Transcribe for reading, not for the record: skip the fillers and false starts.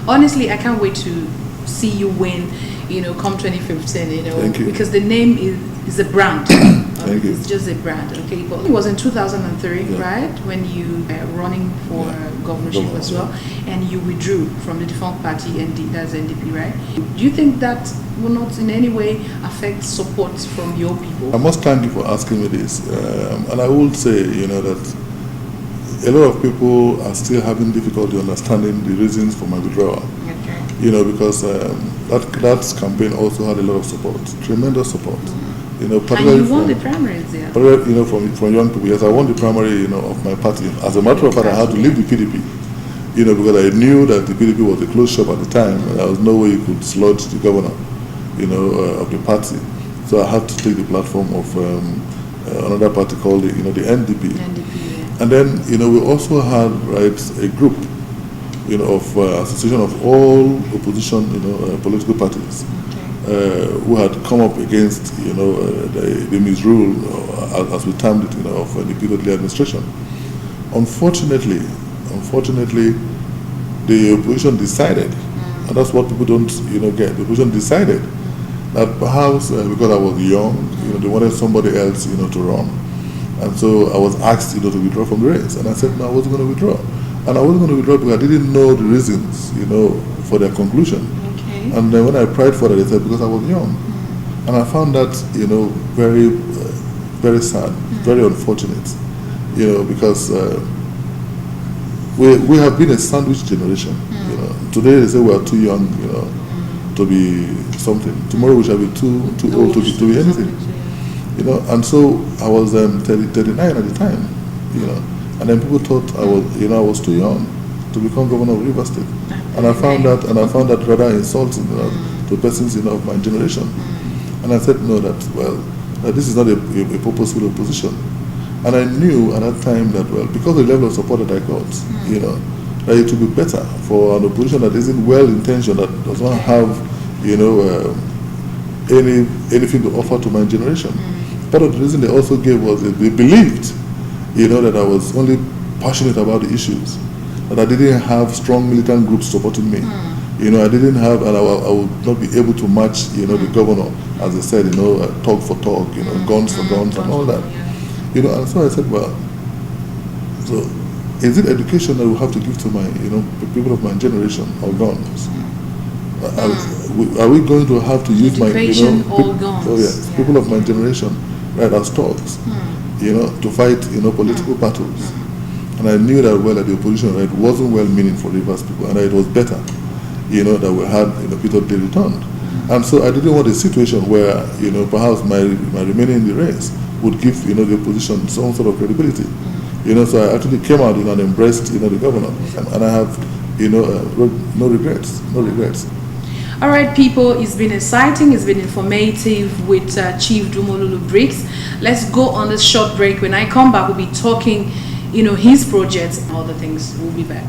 Honestly, I can't wait to see you win, come 2015, Thank you. because the name is a brand. Thank you. It's just a brand, okay? But it was in 2003, Yeah. right, when you were running for governorship as well, and you withdrew from the defunct party, that's NDP, right? Do you think that will not in any way affect support from your people? I must thank you for asking me this, and I will say, that a lot of people are still having difficulty understanding the reasons for my withdrawal. Okay. Because that campaign also had a lot of support, tremendous support. And you won the primaries there. From young people. Yes, I won the primary, of my party. As a matter of fact, I had to leave the PDP, because I knew that the PDP was a closed shop at the time, and there was no way you could sludge the governor, of the party. So I had to take the platform of another party called the NDP. NDP. And then, we also had a group, of association of all opposition, political parties. Who had come up against, the misrule, as we termed it, of the Odili administration. Unfortunately, the opposition decided, and that's what people don't, get. The opposition decided that perhaps because I was young, they wanted somebody else, to run, and so I was asked, to withdraw from the race, and I said no, I wasn't going to withdraw, and I wasn't going to withdraw because I didn't know the reasons, for their conclusion. And then when I applied for it, they said because I was young. And I found that, very, very sad, very unfortunate, because we have been a sandwich generation. Today they say we are too young, to be something. Tomorrow we shall be too old to be anything. And so I was 39 at the time, and then people thought I was too young to become governor of Rivers State. And I found that rather insulting to persons of my generation. And I said no, that this is not a purposeful opposition. And I knew at that time that because of the level of support that I got, that it would be better for an opposition that isn't well intentioned, that does not have anything to offer to my generation. Part of the reason they also gave was that they believed that I was only passionate about the issues, that I didn't have strong militant groups supporting me. I didn't have, and I would not be able to match, the governor, as they said, talk for talk, guns for guns and all that. And so I said, so is it education that we have to give to my, people of my generation, or guns? Are we going to have to use my, guns? People of my generation, right, as dogs, to fight, political battles? And I knew that that the opposition, wasn't well-meaning for Rivers people, and that it was better, that we had, Peter Odili returned. And so I didn't want a situation where, perhaps my remaining in the race would give, the opposition some sort of credibility. So I actually came out, and embraced, the governor. And I have, no regrets. All right, people, it's been exciting, it's been informative with Chief Dumo Briggs. Let's go on this short break. When I come back, we'll be talking, his projects and other things. We'll be back.